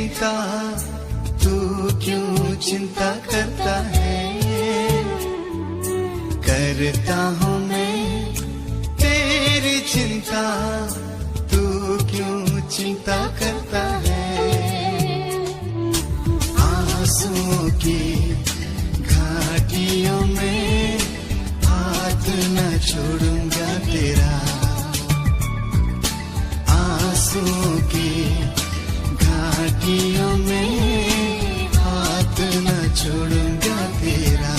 चिंता, तू क्यों चिंता करता है। करता हूँ मैं तेरी चिंता, तू क्यों चिंता करता है। आंसुओं की घाटियों में हाथ न छोड़ूंगा तेरा। आंसुओं की घाटियों में हाथ न छोड़ूंगा तेरा।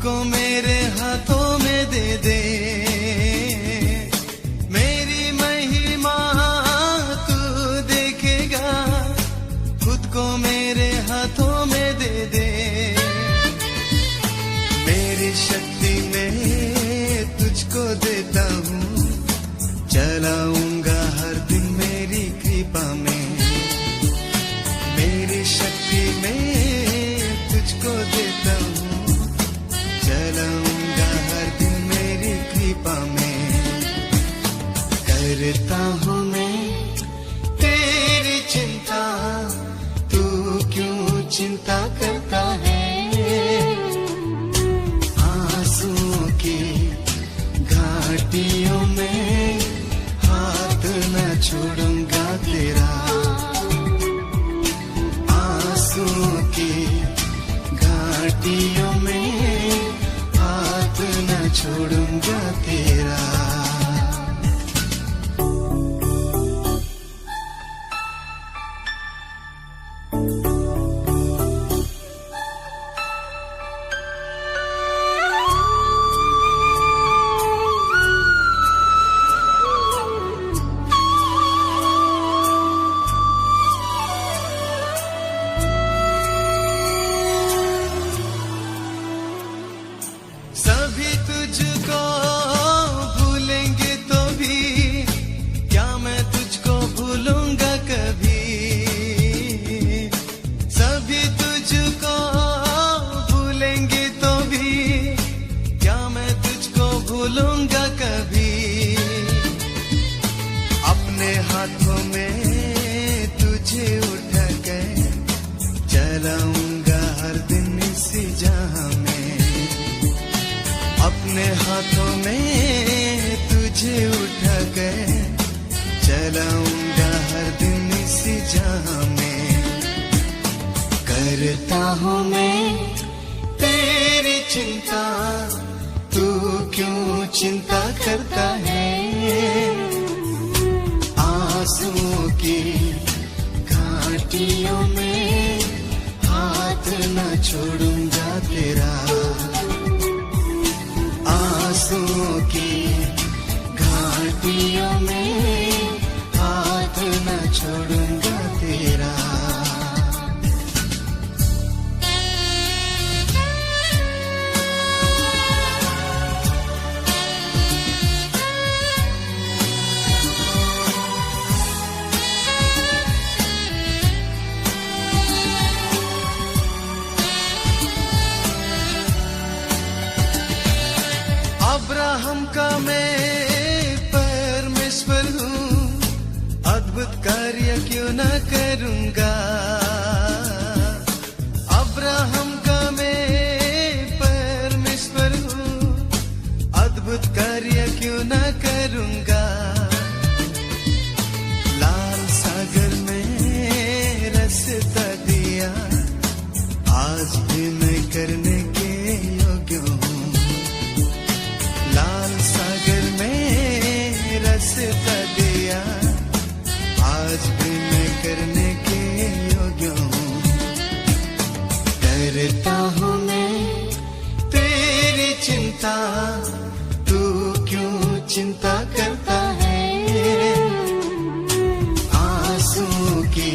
को मेरे हाथों में दे दे, मेरी महिमा तू देखेगा, खुद को मेरे हाथों में दे दे। मेरी शक्ति में तुझको देता हूँ, चलाऊंगा हर दिन मेरी कृपा में। मेरी शक्ति में तुझको देता हूँ, चलाऊंगा हर दिन मेरी कृपा में। करता हूँ मैं तेरी चिंता, तू क्यों चिंता करता है। आंसुओं की घाटियों में हाथ न छोड़ूंगा तेरा। आंसुओं की घाटियों में न छोड़ूंगा तेरा। सभी तुझको भूलेंगे तो भी क्या मैं तुझको भूलूंगा कभी। सभी तुझको भूलेंगे तो भी क्या मैं तुझको भूलूंगा कभी। अपने हाथों में तुझे उठा के चलाऊंगा हर दिन इसी जहां में। अपने हाथों में तुझे उठा के चलाऊंगा हर दिन इसी जहां में। करता हूँ मैं तेरी चिंता, तू क्यों चिंता करता है। आंसुओं की घाटियों में हाथ न छोड़ूंगा तेरा। आंसुओं की घाटियों में हाथ न छोड़ूंगा तेरा। अब्राहम का मैं परमेश्वर हूँ, अद्भुत कार्य क्यों न करूँगा। अब्राहम का मैं परमेश्वर हूँ, अद्भुत कार्य क्यों न करूँगा। लाल सागर में रास्ता दिया, आज भी मैं करने के योग्य हूँ। लाल सागर में रास्ता दिया, आज भी मैं करने के योग्य हूँ। करता हूँ मैं तेरी चिंता, तू क्यों चिंता करता है। आंसुओं की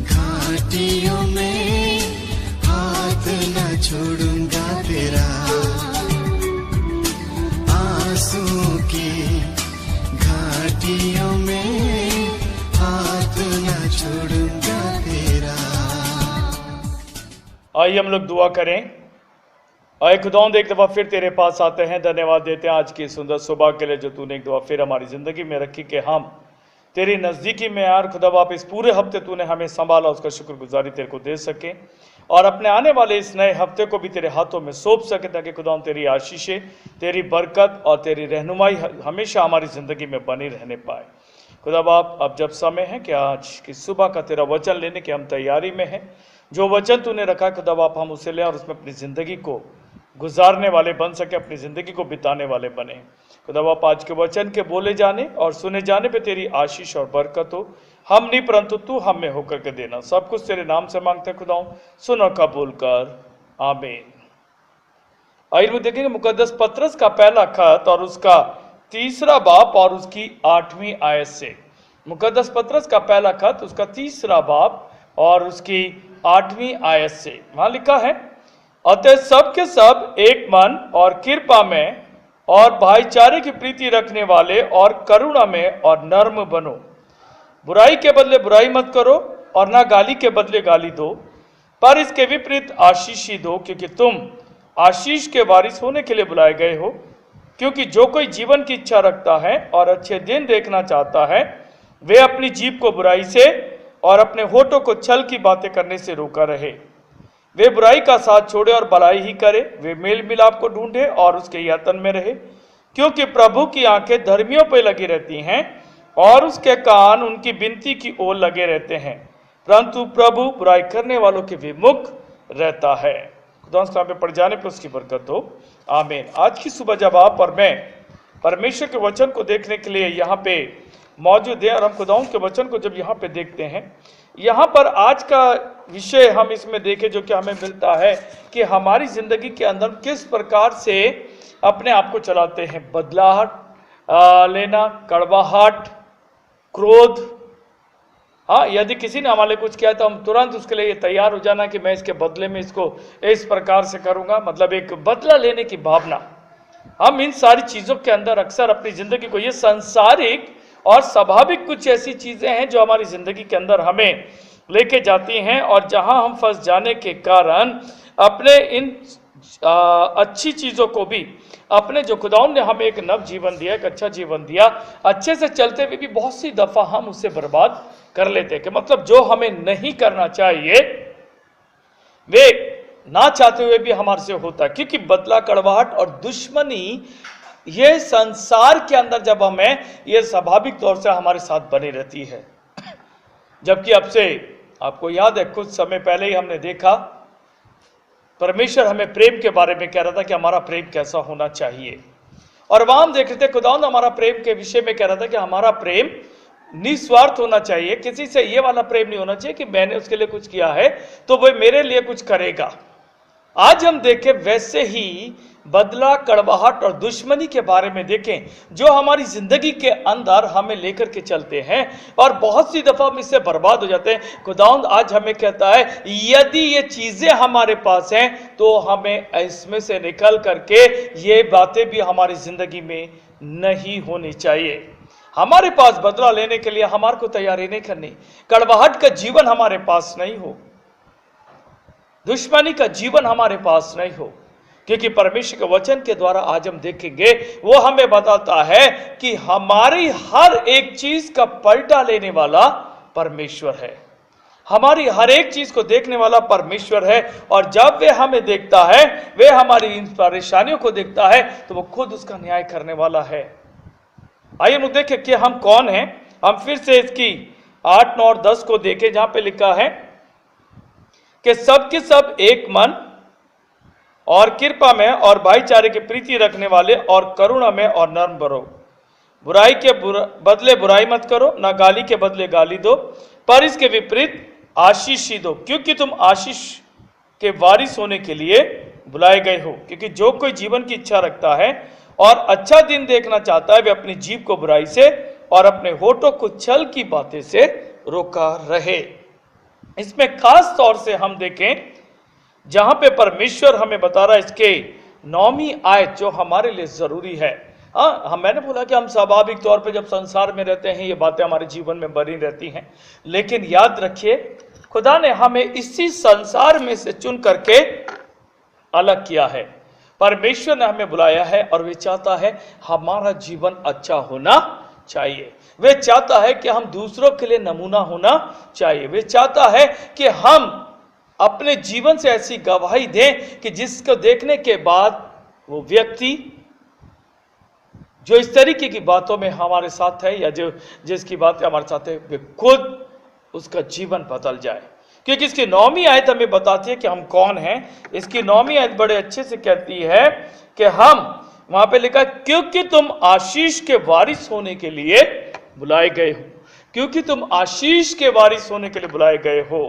घाटियों में हाथ न छोड़ूंगा तेरा, आंसू की घाटियों में हाथ न छोड़ूंगा तेरा। आइए हम लोग दुआ करें। आए खुदावंद, एक दफ़ा फिर तेरे पास आते हैं, धन्यवाद देते हैं आज की सुंदर सुबह के लिए जो तूने एक दफ़ा फिर हमारी ज़िंदगी में रखी कि हम तेरी नज़दीकी में यार खुदा बाप इस पूरे हफ्ते तूने हमें संभाला, उसका शुक्रगुजारी तेरे को दे सके और अपने आने वाले इस नए हफ्ते को भी तेरे हाथों में सौंप सके, ताकि खुदावंद तेरी आशीषें, तेरी बरकत और तेरी रहनुमाई हमेशा हमारी ज़िंदगी में बनी रहने पाए। खुदा बाप, अब जब समय है कि आज की सुबह का तेरा वचन लेने की हम तैयारी में हैं। जो वचन तूने रखा खुदा बाप, हम उसे ले और उसमें अपनी ज़िंदगी को गुजारने वाले बन सके, अपनी ज़िंदगी को बिताने वाले बने। खुदा बाप, आज के वचन के बोले जाने और सुने जाने पे तेरी आशीष और बरकत हो, हम नहीं परंतु तू हम में होकर के देना। सब कुछ तेरे नाम से मांगते खुदा, सुन और कबूल कर, आमीन। आइए हम देखेंगे मुकद्दस पत्रस का पहला खत और उसका 3 बाब और उसकी 8वीं आयत से। मुकद्दस पत्रस का पहला खत, उसका 3 बाब और उसकी 8वीं आयत से वहां लिखा है, अतः सब के सब एक मन और कृपा में और भाईचारे की प्रीति रखने वाले और करुणा में और नर्म बनो। बुराई के बदले बुराई मत करो और ना गाली के बदले गाली दो, पर इसके विपरीत आशीष ही दो, क्योंकि तुम आशीष के वारिस होने के लिए बुलाए गए हो। क्योंकि जो कोई जीवन की इच्छा रखता है और अच्छे दिन देखना चाहता है, वे अपनी जीभ को बुराई से और अपने होठों को छल की बातें करने से रोका रहे। वे बुराई का साथ छोड़े और भलाई ही करे। वे मेल मिलाप को ढूंढे और उसके यत्न में रहे, क्योंकि प्रभु की आंखें धर्मियों पर लगी रहती हैं और उसके कान उनकी विनती की ओर लगे रहते हैं, परंतु प्रभु बुराई करने वालों के विमुख रहता है। खुदा पे पड़ जाने पर उसकी बरकत हो, आमीन। आज की सुबह जब आप और मैं परमेश्वर के वचन को देखने के लिए यहाँ पे मौजूद है और हम खुदाओं के वचन को जब यहाँ पे देखते हैं, यहाँ पर आज का विषय हम इसमें देखें जो कि हमें मिलता है कि हमारी जिंदगी के अंदर किस प्रकार से अपने आप को चलाते हैं। बदलाहट लेना, कड़वाहट, क्रोध। हाँ, यदि किसी ने हमारे कुछ किया तो हम तुरंत उसके लिए तैयार हो जाना कि मैं इसके बदले में इसको इस प्रकार से करूंगा, मतलब एक बदला लेने की भावना। हम इन सारी चीजों के अंदर अक्सर अपनी जिंदगी को, ये सांसारिक और स्वाभाविक कुछ ऐसी चीजें हैं जो हमारी जिंदगी के अंदर हमें लेके जाती हैं और जहां हम फंस जाने के कारण अपने इन अच्छी चीजों को भी, अपने जो खुदावंद ने हमें एक नव जीवन दिया, एक अच्छा जीवन दिया, अच्छे से चलते हुए भी बहुत सी दफा हम उसे बर्बाद कर लेते हैं। कि मतलब जो हमें नहीं करना चाहिए वे ना चाहते हुए भी हमारे से होता है, क्योंकि बदला, कड़वाहट और दुश्मनी ये संसार के अंदर जब हमें, ये स्वाभाविक तौर से हमारे साथ बनी रहती है। जबकि अब से आपको याद है, कुछ समय पहले ही हमने देखा परमेश्वर हमें प्रेम के बारे में कह रहा था कि हमारा प्रेम कैसा होना चाहिए, और वहां हम देख रहे थे खुदावंद हमारा प्रेम के विषय में कह रहा था कि हमारा प्रेम निस्वार्थ होना चाहिए। किसी से ये वाला प्रेम नहीं होना चाहिए कि मैंने उसके लिए कुछ किया है तो वह मेरे लिए कुछ करेगा। आज हम देखें वैसे ही बदला, कड़वाहट और दुश्मनी के बारे में देखें जो हमारी जिंदगी के अंदर हमें लेकर के चलते हैं और बहुत सी दफा हम इससे बर्बाद हो जाते हैं। खुदावंद आज हमें कहता है यदि ये चीजें हमारे पास हैं तो हमें इसमें से निकल करके ये बातें भी हमारी जिंदगी में नहीं होनी चाहिए। हमारे पास बदला लेने के लिए हमारे को तैयारी नहीं करनी, कड़वाहट का जीवन हमारे पास नहीं हो, दुश्मनी का जीवन हमारे पास नहीं हो, क्योंकि परमेश्वर के वचन के द्वारा आज हम देखेंगे वो हमें बताता है कि हमारी हर एक चीज का पलटा लेने वाला परमेश्वर है, हमारी हर एक चीज को देखने वाला परमेश्वर है। और जब वे हमें देखता है, वे हमारी इन परेशानियों को देखता है, तो वो खुद उसका न्याय करने वाला है। आइए हम देखें कि हम कौन हैं। हम फिर से इसकी 8, 9 और 10 को देखें, जहां पे लिखा है कि सब के सब एक मन और कृपा में और भाईचारे की प्रीति रखने वाले और करुणा में और नर्म बनो। बुराई के बदले बुराई मत करो, ना गाली के बदले गाली दो, पर इसके विपरीत आशीष ही दो, क्योंकि तुम आशीष के वारिस होने के लिए बुलाए गए हो। क्योंकि जो कोई जीवन की इच्छा रखता है और अच्छा दिन देखना चाहता है, वे अपनी जीभ को बुराई से और अपने होठों को छल की बातें से रोका रहे। इसमें खास तौर से हम देखें जहां पे परमेश्वर हमें बता रहा है इसके 9वीं आयत जो हमारे लिए जरूरी है। मैंने बोला कि हम स्वाभाविक तौर पे जब संसार में रहते हैं ये बातें हमारे जीवन में बनी रहती हैं, लेकिन याद रखिए खुदा ने हमें इसी संसार में से चुन करके अलग किया है। परमेश्वर ने हमें बुलाया है और वे चाहता है हमारा जीवन अच्छा होना चाहिए। वे चाहता है कि हम दूसरों के लिए नमूना होना चाहिए। वे चाहता है कि हम अपने जीवन से ऐसी गवाही दें कि जिसको देखने के बाद वो व्यक्ति जो इस तरीके की बातों में हमारे साथ है या जो जिसकी बातें हमारे साथ है वे खुद उसका जीवन बदल जाए। क्योंकि इसकी 9वीं आयत हमें बताती है कि हम कौन हैं। इसकी 9वीं आयत बड़े अच्छे से कहती है कि हम, वहां पे लिखा क्योंकि तुम आशीष के वारिस होने के लिए बुलाए गए हो। क्योंकि तुम आशीष के वारिस होने के लिए बुलाए गए हो।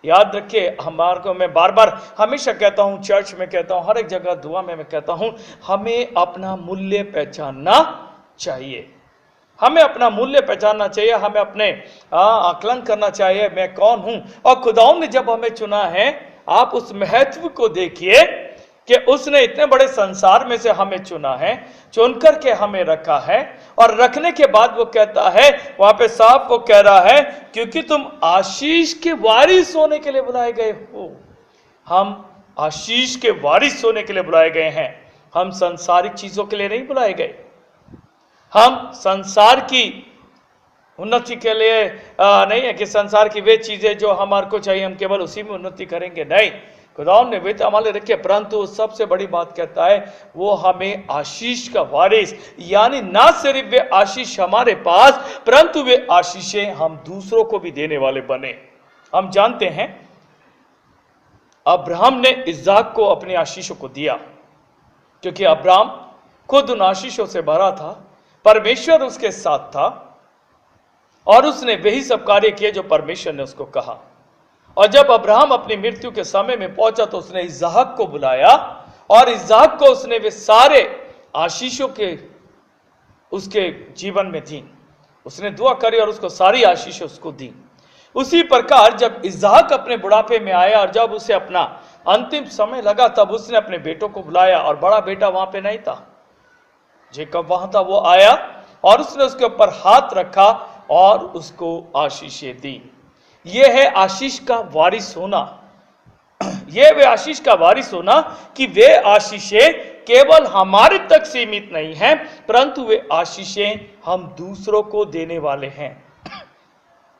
याद रखिए, हमारे को मैं बार बार हमेशा कहता हूं, चर्च में कहता हूं, हर एक जगह दुआ में मैं कहता हूं, हमें अपना मूल्य पहचानना चाहिए। हमें अपना मूल्य पहचानना चाहिए। हमें अपने आकलन करना चाहिए मैं कौन हूं। और खुदावंद ने जब हमें चुना है, आप उस महत्व को देखिए कि उसने इतने बड़े संसार में से हमें चुना है, चुन करके हमें रखा है। और रखने के बाद वो कहता है, वहां पे साफ वो कह रहा है क्योंकि तुम आशीष के वारिस होने के लिए बुलाए गए हो। हम आशीष के वारिस होने के लिए बुलाए गए हैं। हम संसारिक चीजों के लिए नहीं बुलाए गए। हम संसार की उन्नति के लिए नहीं है कि संसार की वे चीजें जो हमारे को चाहिए हम केवल उसी में उन्नति करेंगे, नहीं। खुदावंद ने वे तो हमारे रखे, परंतु सबसे बड़ी बात कहता है वो हमें आशीष का वारिस, यानी ना सिर्फ वे आशीष हमारे पास, परंतु वे आशीषें हम दूसरों को भी देने वाले बने। हम जानते हैं अब्राहम ने इसहाक को अपनी आशीषों को दिया, क्योंकि अब्राहम खुद उन आशीषों से भरा था। परमेश्वर उसके साथ था और उसने वही सब कार्य किए जो परमेश्वर ने उसको कहा। और जब अब्राहम अपनी मृत्यु के समय में पहुंचा तो उसने इसहाक को बुलाया और इसहाक को उसने वे सारे आशीषों के उसके जीवन में दी। उसने दुआ करी और उसको सारी आशीषें उसको दी। उसी प्रकार जब इसहाक अपने बुढ़ापे में आया और जब उसे अपना अंतिम समय लगा, तब उसने अपने बेटों को बुलाया। और बड़ा बेटा वहां पे नहीं था, जेकब वहां था, वो आया और उसने उसके ऊपर हाथ रखा और उसको आशीषें दी। यह है आशीष का वारिस होना। यह वे आशीष का वारिस होना कि वे आशीषें केवल हमारे तक सीमित नहीं हैं, परंतु वे आशीषें हम दूसरों को देने वाले हैं।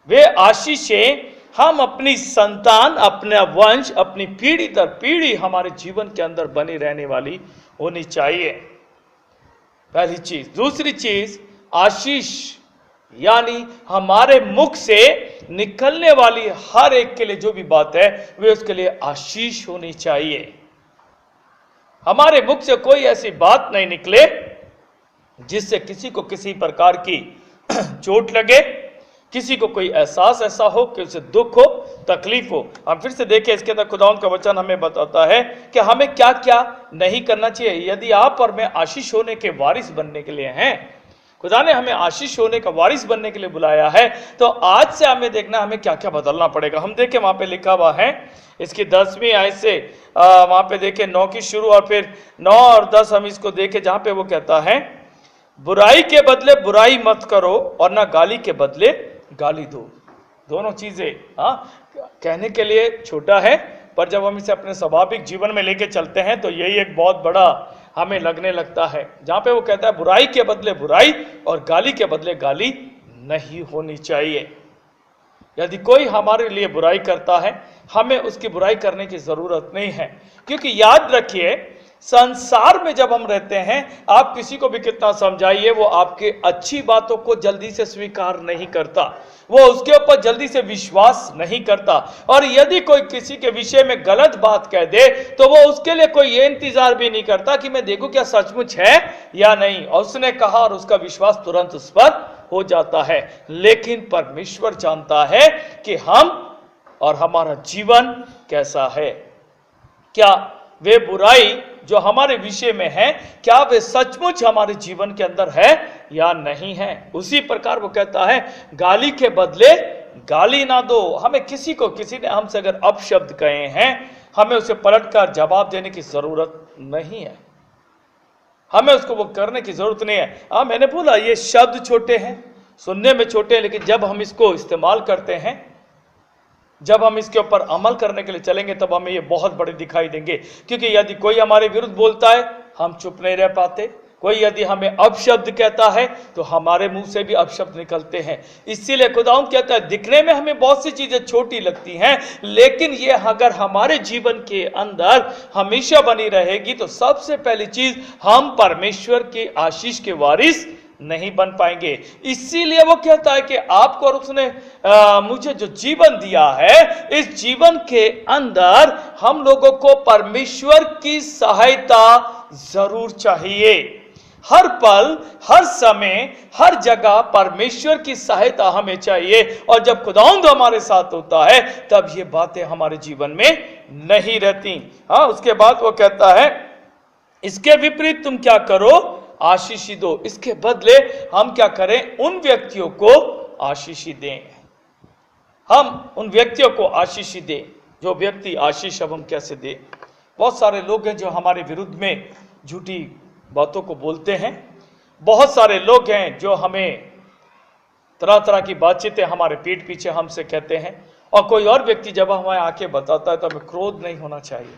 वे आशीषें हम अपनी संतान, अपना वंश, अपनी पीढ़ी दर पीढ़ी हमारे जीवन के अंदर बनी रहने वाली होनी चाहिए। पहली चीज। दूसरी चीज, आशीष यानी हमारे मुख से निकलने वाली हर एक के लिए जो भी बात है वे उसके लिए आशीष होनी चाहिए। हमारे मुख से कोई ऐसी बात नहीं निकले जिससे किसी को किसी प्रकार की चोट लगे, किसी को कोई एहसास ऐसा हो कि उसे दुख हो, तकलीफ हो। हम फिर से देखें, इसके अंदर खुदावंद का वचन हमें बताता है कि हमें क्या क्या नहीं करना चाहिए। यदि आप और मैं आशीष होने के वारिस बनने के लिए हैं, खुदा ने हमें आशीष होने का वारिस बनने के लिए बुलाया है, तो आज से हमें देखना हमें क्या क्या बदलना पड़ेगा। हम देखें वहां पे लिखा हुआ है इसकी 10वीं आयत से वहां पे देखें 9 की शुरू और फिर 9 और 10 हम इसको देखें, जहां पे वो कहता है बुराई के बदले बुराई मत करो और ना गाली के बदले गाली दो। दोनों चीजें कहने के लिए छोटा है, पर जब हम इसे अपने स्वाभाविक जीवन में लेके चलते हैं तो यही एक बहुत बड़ा हमें लगने लगता है। जहां पे वो कहता है बुराई के बदले बुराई और गाली के बदले गाली नहीं होनी चाहिए। यदि कोई हमारे लिए बुराई करता है, हमें उसकी बुराई करने की जरूरत नहीं है, क्योंकि याद रखिए संसार में जब हम रहते हैं, आप किसी को भी कितना समझाइए, वो आपके अच्छी बातों को जल्दी से स्वीकार नहीं करता, वो उसके ऊपर जल्दी से विश्वास नहीं करता। और यदि कोई किसी के विषय में गलत बात कह दे तो वो उसके लिए कोई ये इंतजार भी नहीं करता कि मैं देखूं क्या सचमुच है या नहीं, और उसने कहा और उसका विश्वास तुरंत उस पर हो जाता है। लेकिन परमेश्वर जानता है कि हम और हमारा जीवन कैसा है। क्या वे बुराई जो हमारे विषय में है, क्या वे सचमुच हमारे जीवन के अंदर है या नहीं है। उसी प्रकार वो कहता है गाली के बदले गाली ना दो। हमें किसी ने हमसे अगर अपशब्द कहे हैं हमें उसे पलटकर जवाब देने की जरूरत नहीं है, हमें उसको वो करने की जरूरत नहीं है। हाँ, मैंने बोला ये शब्द छोटे हैं, सुनने में छोटे हैं, लेकिन जब हम इसको इस्तेमाल करते हैं, जब हम इसके ऊपर अमल करने के लिए चलेंगे, तब हमें ये बहुत बड़े दिखाई देंगे। क्योंकि यदि कोई हमारे विरुद्ध बोलता है, हम चुप नहीं रह पाते। कोई यदि हमें अपशब्द कहता है तो हमारे मुंह से भी अपशब्द निकलते हैं। इसीलिए खुदावंद कहता है, दिखने में हमें बहुत सी चीजें छोटी लगती हैं, लेकिन ये अगर हमारे जीवन के अंदर हमेशा बनी रहेगी तो सबसे पहली चीज, हम परमेश्वर की आशीष के वारिस नहीं बन पाएंगे। इसीलिए वो कहता है कि आपको और उसने मुझे जो जीवन दिया है, इस जीवन के अंदर हम लोगों को परमेश्वर की सहायता जरूर चाहिए। हर पल, हर समय, हर जगह परमेश्वर की सहायता हमें चाहिए। और जब खुदावंद हमारे साथ होता है, तब ये बातें हमारे जीवन में नहीं रहती। हाँ, उसके बाद वो कहता है, इसके विपरीत तुम क्या करो, आशीष दो। इसके बदले हम क्या करें, उन व्यक्तियों को आशीष दें। हम उन व्यक्तियों को आशीष दें। जो व्यक्ति आशीष, अब हम कैसे दें? बहुत सारे लोग हैं जो हमारे विरुद्ध में झूठी बातों को बोलते हैं। बहुत सारे लोग हैं जो हमें तरह तरह की बातचीतें हमारे पीठ पीछे हमसे कहते हैं। और कोई और व्यक्ति जब हमें आके बताता है तो हमें क्रोध नहीं होना चाहिए।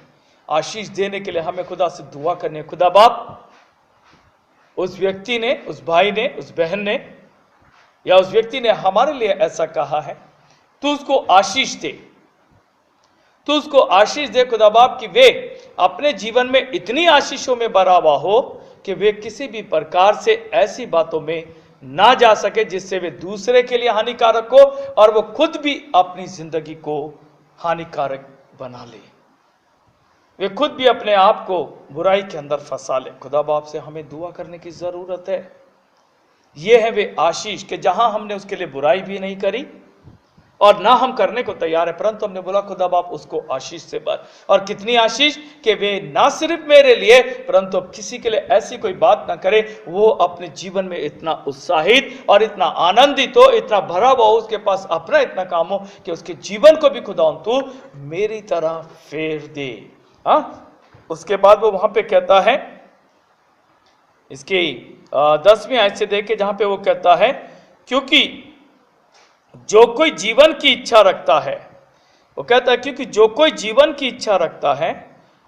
आशीष देने के लिए हमें खुदा से दुआ करनी है, खुदा बाप, उस व्यक्ति ने, उस भाई ने, उस बहन ने या उस व्यक्ति ने हमारे लिए ऐसा कहा है, तू उसको आशीष दे। तू उसको आशीष दे खुदा बाप कि वे अपने जीवन में इतनी आशीषों में भरा हुआ हो कि वे किसी भी प्रकार से ऐसी बातों में ना जा सके जिससे वे दूसरे के लिए हानिकारक हो और वो खुद भी अपनी जिंदगी को हानिकारक बना ले, वे खुद भी अपने आप को बुराई के अंदर फंसा ले। खुदा बाप से हमें दुआ करने की जरूरत है। ये है वे आशीष कि जहां हमने उसके लिए बुराई भी नहीं करी और ना हम करने को तैयार है, परंतु हमने बोला खुदा बाप उसको आशीष से भर। और कितनी आशीष कि वे ना सिर्फ मेरे लिए परंतु अब किसी के लिए ऐसी कोई बात ना करे, वो अपने जीवन में इतना उत्साहित और इतना आनंदित हो, इतना भरा हुआ हो, उसके पास अपना इतना काम हो कि उसके जीवन को भी खुदा तू मेरी तरह फेर दे। हाँ, उसके बाद वो वहां पे कहता है, इसके 10वीं आयत से देखे, जहां पे वो कहता है, क्योंकि जो कोई जीवन की इच्छा रखता है, वो कहता है क्योंकि जो कोई जीवन की इच्छा रखता है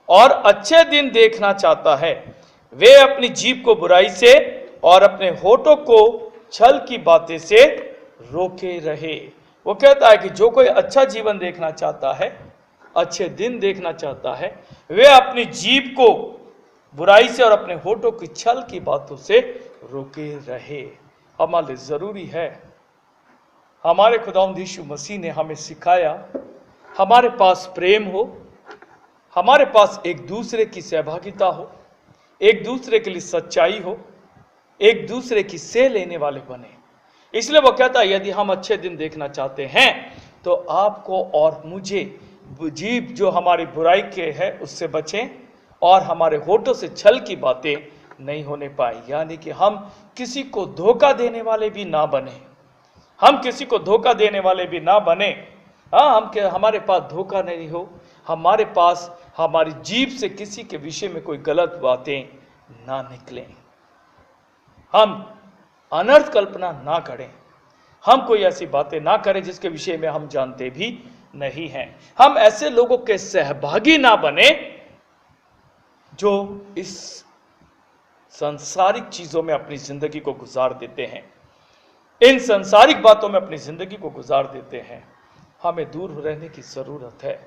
और अच्छे दिन देखना चाहता है, वे अपनी जीभ को बुराई से और अपने होठों को छल की बातें से रोके रहे। वो कहता है कि जो कोई अच्छा जीवन देखना चाहता है, अच्छे दिन देखना चाहता है, वे अपनी जीभ को बुराई से और अपने होठों की छल की बातों से रोके रहे। हमारे लिए जरूरी है, हमारे खुदावंद यीशु मसीह ने हमें सिखाया, हमारे पास प्रेम हो, हमारे पास एक दूसरे की सहभागिता हो, एक दूसरे के लिए सच्चाई हो, एक दूसरे की सेह लेने वाले बने। इसलिए वो कहता है यदि हम अच्छे दिन देखना चाहते हैं तो आपको और मुझे जीभ जो हमारी बुराई के है उससे बचें और हमारे होठों से छल की बातें नहीं होने पाए। यानी कि हम किसी को धोखा देने वाले भी ना बने, हम किसी को धोखा देने वाले भी ना बने। हाँ, हमारे पास धोखा नहीं हो, हमारे पास हमारी जीभ से किसी के विषय में कोई गलत बातें ना निकलें, हम अनर्थ कल्पना ना करें, हम कोई ऐसी बातें ना करें जिसके विषय में हम जानते भी नहीं हैं। हम ऐसे लोगों के सहभागी ना बने जो इस सांसारिक चीजों में अपनी जिंदगी को गुजार देते हैं, इन सांसारिक बातों में अपनी जिंदगी को गुजार देते हैं। हमें दूर रहने की जरूरत है।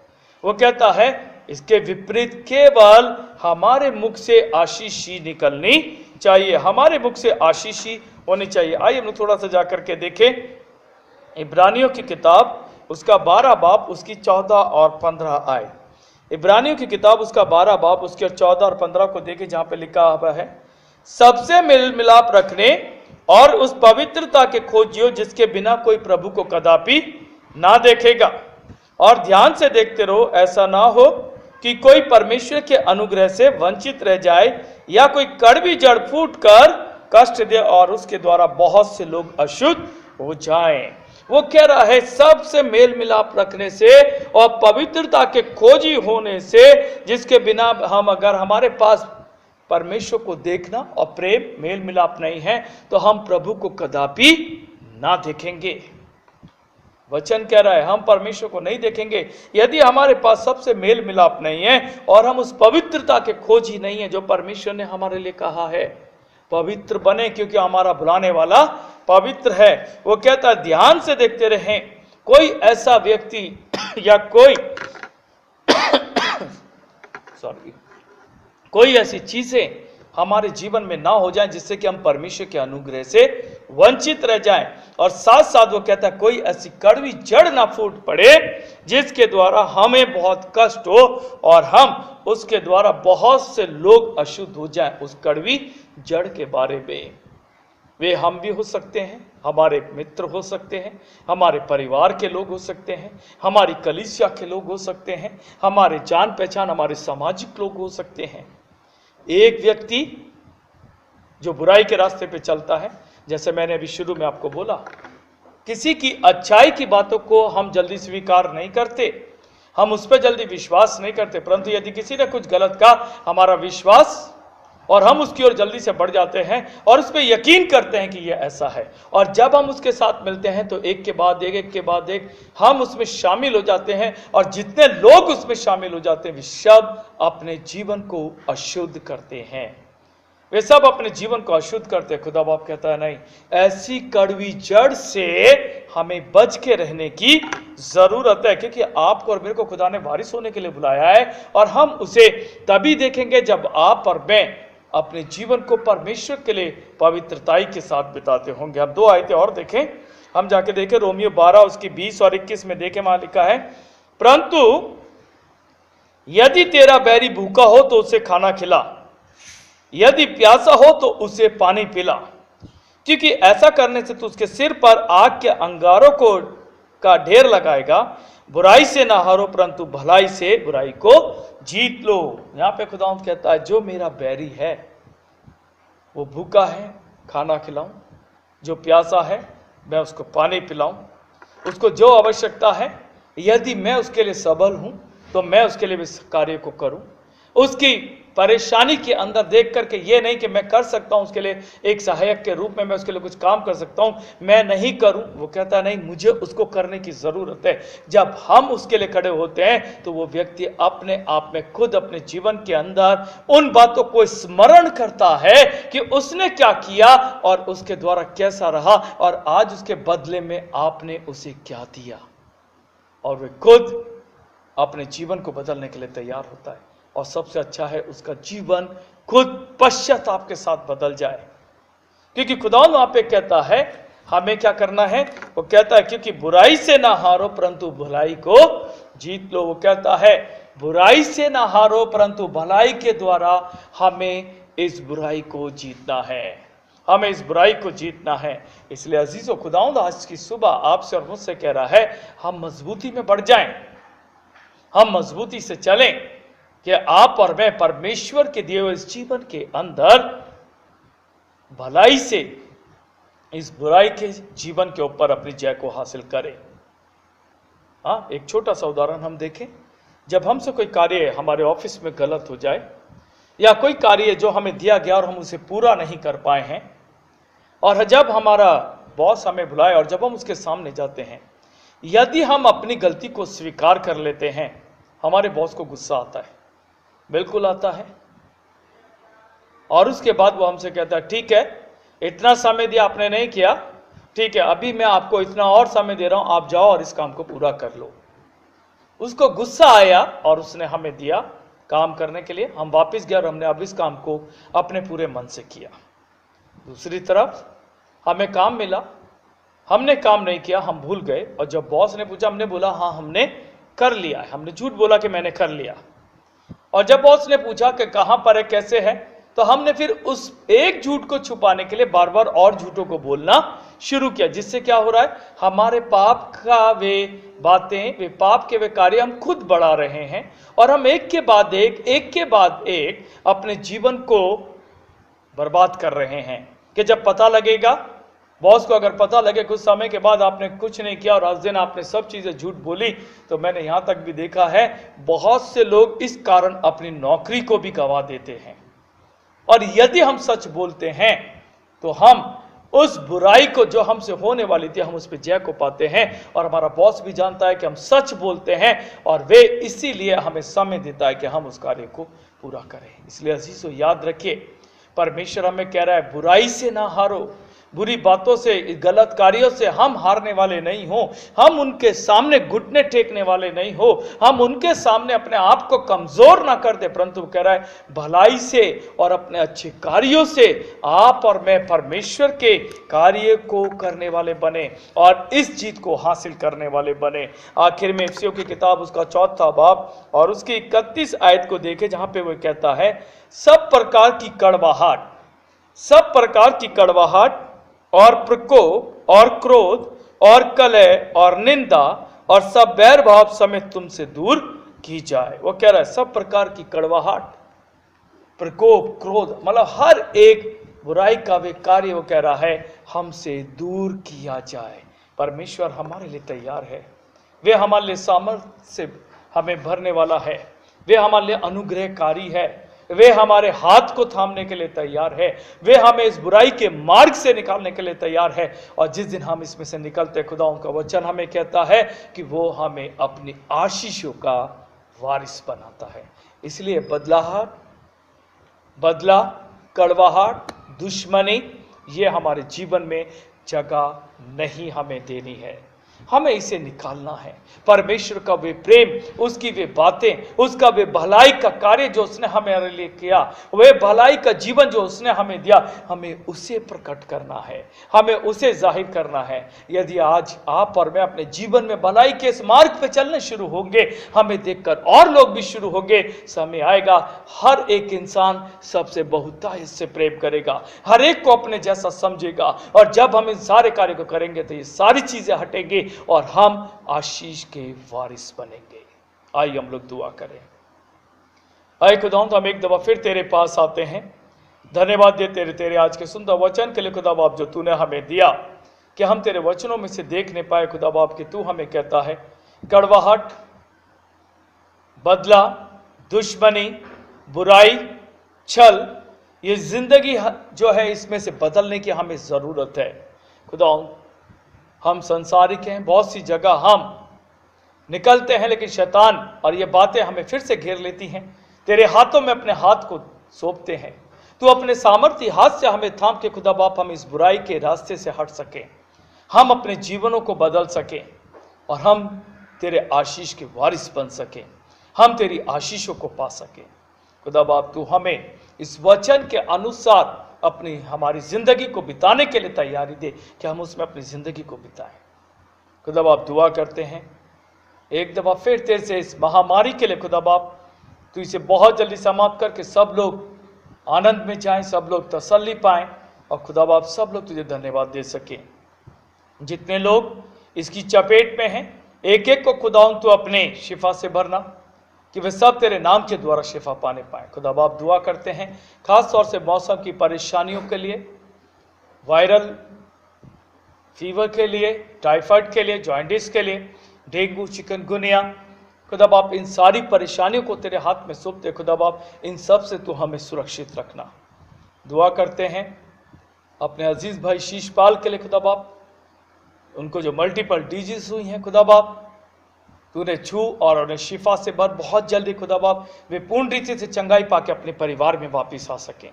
वो कहता है इसके विपरीत केवल हमारे मुख से आशीष ही निकलनी चाहिए, हमारे मुख से आशीष ही होनी चाहिए। आइए हम थोड़ा सा जाकर के देखें इब्रानियों की किताब, उसका 12 बाब, उसकी 14 और 15 आए। इब्रानियों की किताब उसका 12 बाब, उसके 14 और 15 को देखें, जहां पे लिखा हुआ है, सबसे मिल मिलाप रखने और उस पवित्रता के खोजियो जिसके बिना कोई प्रभु को कदापि ना देखेगा। और ध्यान से देखते रहो, ऐसा ना हो कि कोई परमेश्वर के अनुग्रह से वंचित रह जाए या कोई कड़वी जड़ फूट कर कष्ट दे और उसके द्वारा बहुत से लोग अशुद्ध हो जाएं। वो कह रहा है सबसे मेल मिलाप रखने से और पवित्रता के खोजी होने से, जिसके बिना हम अगर हमारे पास परमेश्वर को देखना और प्रेम मेल मिलाप नहीं है तो हम प्रभु को कदापि ना देखेंगे। वचन कह रहा है हम परमेश्वर को नहीं देखेंगे यदि हमारे पास सबसे मेल मिलाप नहीं है और हम उस पवित्रता के खोजी नहीं है जो परमेश्वर ने हमारे लिए कहा है। पवित्र बने क्योंकि हमारा बुलाने वाला पवित्र है। वो कहता है ध्यान से देखते रहें, कोई ऐसा व्यक्ति या कोई ऐसी चीजें हमारे जीवन में ना हो जाएं जिससे कि हम परमेश्वर के अनुग्रह से वंचित रह जाएं। और साथ साथ वो कहता है कोई ऐसी कड़वी जड़ ना फूट पड़े जिसके द्वारा हमें बहुत कष्ट हो और हम उसके द्वारा बहुत से लोग अशुद्ध हो जाएं। उस कड़वी जड़ के बारे में वे हम भी हो सकते हैं, हमारे मित्र हो सकते हैं, हमारे परिवार के लोग हो सकते हैं, हमारी कलीसिया के लोग हो सकते हैं, हमारे जान पहचान हमारे सामाजिक लोग हो सकते हैं। एक व्यक्ति जो बुराई के रास्ते पे चलता है, जैसे मैंने अभी शुरू में आपको बोला, किसी की अच्छाई की बातों को हम जल्दी स्वीकार नहीं करते, हम उस पर जल्दी विश्वास नहीं करते, परंतु यदि किसी ने कुछ गलत कहा हमारा विश्वास और हम उसकी ओर जल्दी से बढ़ जाते हैं और उस पर यकीन करते हैं कि यह ऐसा है। और जब हम उसके साथ मिलते हैं तो एक के बाद एक हम उसमें शामिल हो जाते हैं और जितने लोग उसमें शामिल हो जाते हैं वे सब अपने जीवन को अशुद्ध करते हैं, वे सब अपने जीवन को अशुद्ध करते हैं। खुदा बाप कहता है नहीं, ऐसी कड़वी जड़ से हमें बच के रहने की जरूरत है, क्योंकि आपको और मेरे को खुदा ने वारिस होने के लिए बुलाया है और हम उसे तभी देखेंगे जब आप और मैं अपने जीवन को परमेश्वर के लिए पवित्रताई के साथ बिताते होंगे। अब 2 आयतें और देखें, हम जाके देखें रोमियो 12 उसकी 20 और 21 में देखें, वहां लिखा है परंतु यदि तेरा बैरी भूखा हो तो उसे खाना खिला, यदि प्यासा हो तो उसे पानी पिला, क्योंकि ऐसा करने से तू उसके सिर पर आग के अंगारों को का ढेर लगाएगा। बुराई से ना हारो परंतु भलाई से बुराई को जीत लो। यहां पे खुदावंद कहता है जो मेरा बैरी है वो भूखा है खाना खिलाऊं, जो प्यासा है मैं उसको पानी पिलाऊं, उसको जो आवश्यकता है यदि मैं उसके लिए सबल हूं तो मैं उसके लिए इस कार्य को करूं। उसकी परेशानी के अंदर देख करके ये नहीं कि मैं कर सकता हूं उसके लिए एक सहायक के रूप में मैं उसके लिए कुछ काम कर सकता हूं, मैं नहीं करूं। वो कहता नहीं, मुझे उसको करने की जरूरत है। जब हम उसके लिए खड़े होते हैं तो वो व्यक्ति अपने आप में खुद अपने जीवन के अंदर उन बातों को स्मरण करता है कि उसने क्या किया और उसके द्वारा कैसा रहा और आज उसके बदले में आपने उसे क्या दिया, और वे खुद अपने जीवन को बदलने के लिए तैयार होता है। और सबसे अच्छा है उसका जीवन खुद पश्चाताप के साथ बदल जाए, क्योंकि खुदा वहां पे कहता है हमें क्या करना है। वो कहता है क्योंकि बुराई से ना हारो परंतु भलाई को जीत लो। वो कहता है बुराई से ना हारो परंतु भलाई के द्वारा हमें इस बुराई को जीतना है, हमें इस बुराई को जीतना है। इसलिए अजीजों, खुदावंद आज की सुबह आपसे और मुझसे कह रहा है हम मजबूती में बढ़ जाएं, हम मजबूती से चलें कि आप और मैं परमेश्वर के दिए हुए इस जीवन के अंदर भलाई से इस बुराई के जीवन के ऊपर अपनी जय को हासिल करें। एक छोटा सा उदाहरण हम देखें। जब हमसे कोई कार्य हमारे ऑफिस में गलत हो जाए या कोई कार्य जो हमें दिया गया और हम उसे पूरा नहीं कर पाए हैं, और जब हमारा बॉस हमें बुलाए और जब हम उसके सामने जाते हैं, यदि हम अपनी गलती को स्वीकार कर लेते हैं, हमारे बॉस को गुस्सा आता है, बिल्कुल आता है। और उसके बाद वो हमसे कहता है ठीक है, इतना समय दिया आपने नहीं किया, ठीक है अभी मैं आपको इतना और समय दे रहा हूं, आप जाओ और इस काम को पूरा कर लो। उसको गुस्सा आया और उसने हमें दिया काम करने के लिए, हम वापस गए और हमने अब इस काम को अपने पूरे मन से किया। दूसरी तरफ हमें काम मिला, हमने काम नहीं किया, हम भूल गए, और जब बॉस ने पूछा हमने बोला हाँ हमने कर लिया है, हमने झूठ बोला कि मैंने कर लिया। और जब बॉस ने पूछा कि कहां पर है, कैसे है, तो हमने फिर उस एक झूठ को छुपाने के लिए बार बार और झूठों को बोलना शुरू किया, जिससे क्या हो रहा है हमारे पाप का वे बातें, वे पाप के वे कार्य हम खुद बढ़ा रहे हैं और हम एक के बाद एक अपने जीवन को बर्बाद कर रहे हैं। कि जब पता लगेगा बॉस को अगर पता लगे कुछ समय के बाद आपने कुछ नहीं किया और आज दिन आपने सब चीजें झूठ बोली, तो मैंने यहां तक भी देखा है बहुत से लोग इस कारण अपनी नौकरी को भी गंवा देते हैं। और यदि हम सच बोलते हैं तो हम उस बुराई को जो हमसे होने वाली थी, हम उस पर जय को पाते हैं। और हमारा बॉस भी जानता है कि हम सच बोलते हैं और वे इसीलिए हमें समय देता है कि हम उस कार्य को पूरा करें। इसलिए अजीजों, याद रखिए, परमेश्वर हमें कह रहा है बुराई से ना हारो, बुरी बातों से, गलत कार्यों से हम हारने वाले नहीं हो, हम उनके सामने घुटने टेकने वाले नहीं हो, हम उनके सामने अपने आप को कमजोर ना कर दे, परंतु कह रहा है भलाई से और अपने अच्छे कार्यों से आप और मैं परमेश्वर के कार्य को करने वाले बने और इस जीत को हासिल करने वाले बने। आखिर में इफिसियों की किताब उसका 4 बाब और उसकी 31 आयत को देखे, जहां पे वो कहता है सब प्रकार की कड़वाहट, सब प्रकार की कड़वाहट और प्रकोप और क्रोध और कलह और निंदा और सब बैर भाव समेत तुमसे दूर की जाए। वो कह रहा है सब प्रकार की कड़वाहट, प्रकोप, क्रोध, मतलब हर एक बुराई का वे कार्य वो कह रहा है हमसे दूर किया जाए। परमेश्वर हमारे लिए तैयार है, वे हमारे लिए सामर्थ्य से हमें भरने वाला है, वे हमारे लिए अनुग्रहकारी है, वे हमारे हाथ को थामने के लिए तैयार है, वे हमें इस बुराई के मार्ग से निकालने के लिए तैयार है। और जिस दिन हम इसमें से निकलते, खुदा उनका वचन हमें कहता है कि वो हमें अपनी आशीषों का वारिस बनाता है। इसलिए बदला, कड़वाहट, दुश्मनी, ये हमारे जीवन में जगह नहीं हमें देनी है, हमें इसे निकालना है। परमेश्वर का वे प्रेम, उसकी वे बातें, उसका वे भलाई का कार्य जो उसने हमारे लिए किया, वे भलाई का जीवन जो उसने हमें दिया, हमें उसे प्रकट करना है, हमें उसे जाहिर करना है। यदि आज आप और मैं अपने जीवन में भलाई के इस मार्ग पे चलने शुरू होंगे, हमें देखकर और लोग भी शुरू होंगे। समय आएगा हर एक इंसान सबसे बहुतायत से प्रेम करेगा, हर एक को अपने जैसा समझेगा, और जब हम इन सारे कार्य को करेंगे तो ये सारी चीजें हटेंगी और हम आशीष के वारिस बनेंगे। आइए हम लोग दुआ करें। आए खुदावंद, तो हम एक दफा फिर तेरे पास आते हैं, धन्यवाद दे तेरे आज के सुंदर वचन के लिए खुदा बाप, जो तूने हमें दिया कि हम तेरे वचनों में से देखने पाए खुदा बाप कि तू हमें कहता है कड़वाहट, बदला, दुश्मनी, बुराई, छल, ये जिंदगी जो है इसमें से बदलने की हमें जरूरत है। खुदावंद, हम संसारिक हैं, बहुत सी जगह हम निकलते हैं, लेकिन शैतान और ये बातें हमें फिर से घेर लेती हैं। तेरे हाथों में अपने हाथ को सौंपते हैं, तू अपने सामर्थ्य हाथ से हमें थाम के खुदा बाप हम इस बुराई के रास्ते से हट सकें, हम अपने जीवनों को बदल सकें और हम तेरे आशीष के वारिस बन सकें, हम तेरी आशीषों को पा सकें। खुदा बाप, तू हमें इस वचन के अनुसार अपनी हमारी जिंदगी को बिताने के लिए तैयारी दे कि हम उसमें अपनी जिंदगी को बिताएं। खुदा बाप, दुआ करते हैं एक दफा फिर तेरे से इस महामारी के लिए खुदा बाप, तू इसे बहुत जल्दी समाप्त करके सब लोग आनंद में जाएं, सब लोग तसल्ली पाएं और खुदा बाप सब लोग तुझे धन्यवाद दे सकें। जितने लोग इसकी चपेट में हैं, एक एक को खुदाउन तू अपने शिफा से भरना कि वे सब तेरे नाम के द्वारा शिफा पाने पाए। खुदा बाप, दुआ करते हैं खास तौर से मौसम की परेशानियों के लिए, वायरल फीवर के लिए, टाइफाइड के लिए, जॉइंटिस के लिए, डेंगू, चिकनगुनिया, खुदा बाप इन सारी परेशानियों को तेरे हाथ में सौंपते खुदा बाप, इन सब से तू हमें सुरक्षित रखना। दुआ करते हैं अपने अजीज भाई शीशपाल के लिए खुदा बाप, उनको जो मल्टीपल डिजीज हुई हैं खुदा बाप, तूने छू और उन्हें शिफा से भर, बहुत जल्दी खुदा बाप वे पूर्ण रीति से चंगाई पाके अपने परिवार में वापस आ सकें।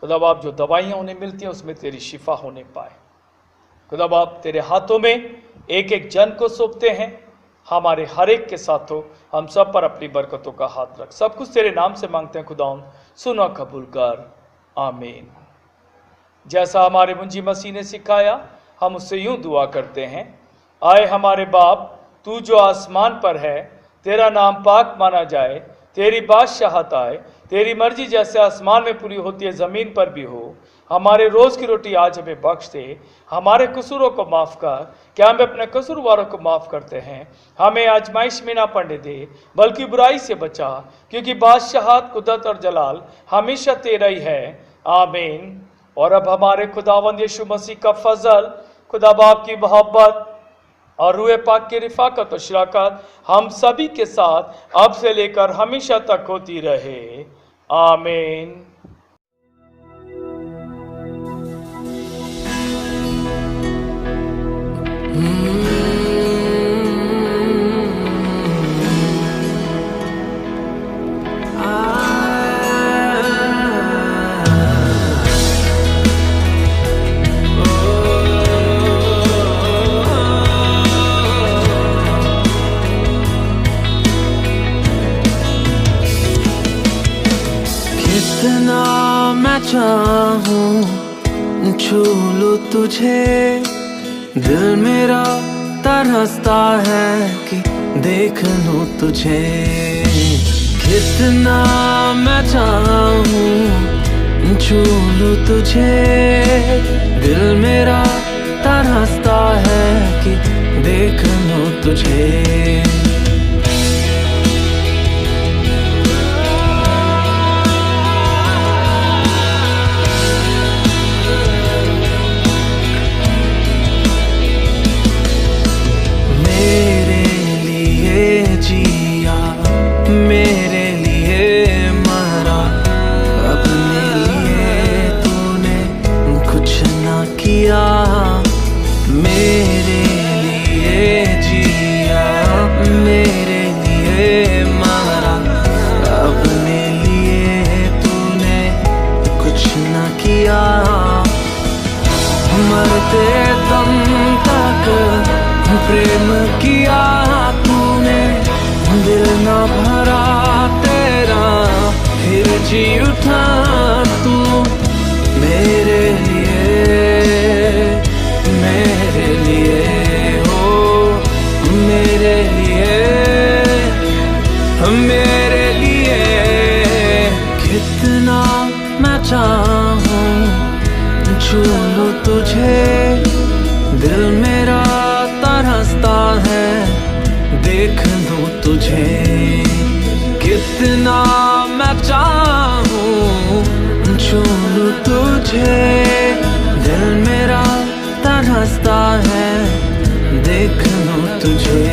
खुदा बाप, जो दवाइयां उन्हें मिलती हैं उसमें तेरी शिफा होने पाए। खुदा बाप, तेरे हाथों में एक एक जन को सौंपते हैं, हमारे हर एक के साथ हो, हम सब पर अपनी बरकतों का हाथ रख। सब कुछ तेरे नाम से मांगते हैं खुदाउन, सुनो कबूल कर, आमीन। जैसा हमारे मुंजी मसीह ने सिखाया, हम उससे यूं दुआ करते हैं, आए हमारे बाप, तू जो आसमान पर है, तेरा नाम पाक माना जाए, तेरी बादशाहत आए, तेरी मर्जी जैसे आसमान में पूरी होती है जमीन पर भी हो। हमारे रोज की रोटी आज हमें बख्श दे, हमारे कसूरों को माफ कर, क्या हम अपने कसूरवारों को माफ करते हैं, हमें आजमाइश में ना पड़ने दे, बल्कि बुराई से बचा, क्योंकि बादशाहत, कुदरत और जलाल हमेशा तेरा ही है, आमीन। और अब हमारे खुदावंद यीशु मसीह का फजल, खुदा बाप की मोहब्बत और रूह पाक की रिफाकत और शराकत हम सभी के साथ अब से लेकर हमेशा तक होती रहे। आमीन। कितना मैं चाहूं छू लूं तुझे, दिल मेरा तरसता है कि देख लूं तुझे। कितना मैं चाहूं छू लूं तुझे, दिल मेरा तरसता है कि देख लूं तुझे। मेरे लिए मरा, अपने लिए तूने कुछ ना किया। मेरे लिए जिया, मेरे लिए मरा, अपने लिए तूने कुछ ना किया। मरते दम तक प्रेम किया तूने, दिल ना भरा तेरा फिर जी उठा तू। मेरे लिए हो, मेरे लिए कितना मैं चाहूं छू लूं तुझे, दिल मेरा तरसता है देख लूं तुझे। कितना मैं चाहूं छू लूं तुझे, दिल मेरा तरसता है देख लूं तुझे।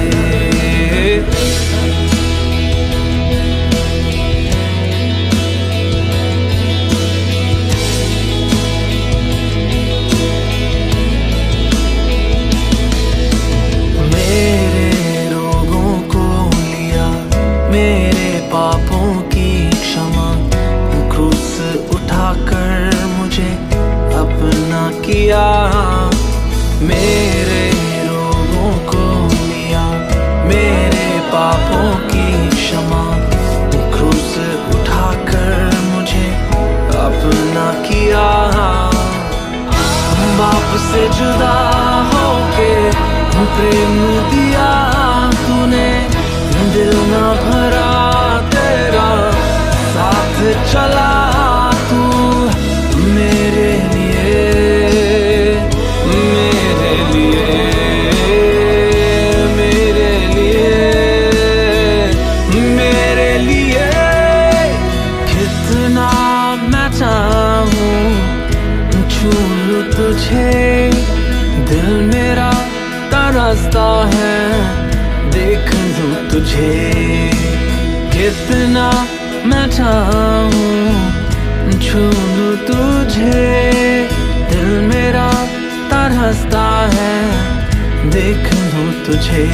मेरे पापों की क्षमा, क्रूस उठाकर मुझे अपना किया। मेरे रोगों को लिया, मेरे पापों की क्षमा, क्रूस उठाकर मुझे अपना किया। बाप से जुदा होके प्रेम दिया तूने, दिल ना भरा तेरा साथ चला तू। मेरे लिए, मेरे लिए, मेरे लिए, मेरे लिए कितना मैं चाहूं छू लूं तुझे, दिल मेरा तरसता है देख लूं तुझे। कितना मैं चाहूं छू लूं तुझे, दिल मेरा तरसता है देख लूं तुझे।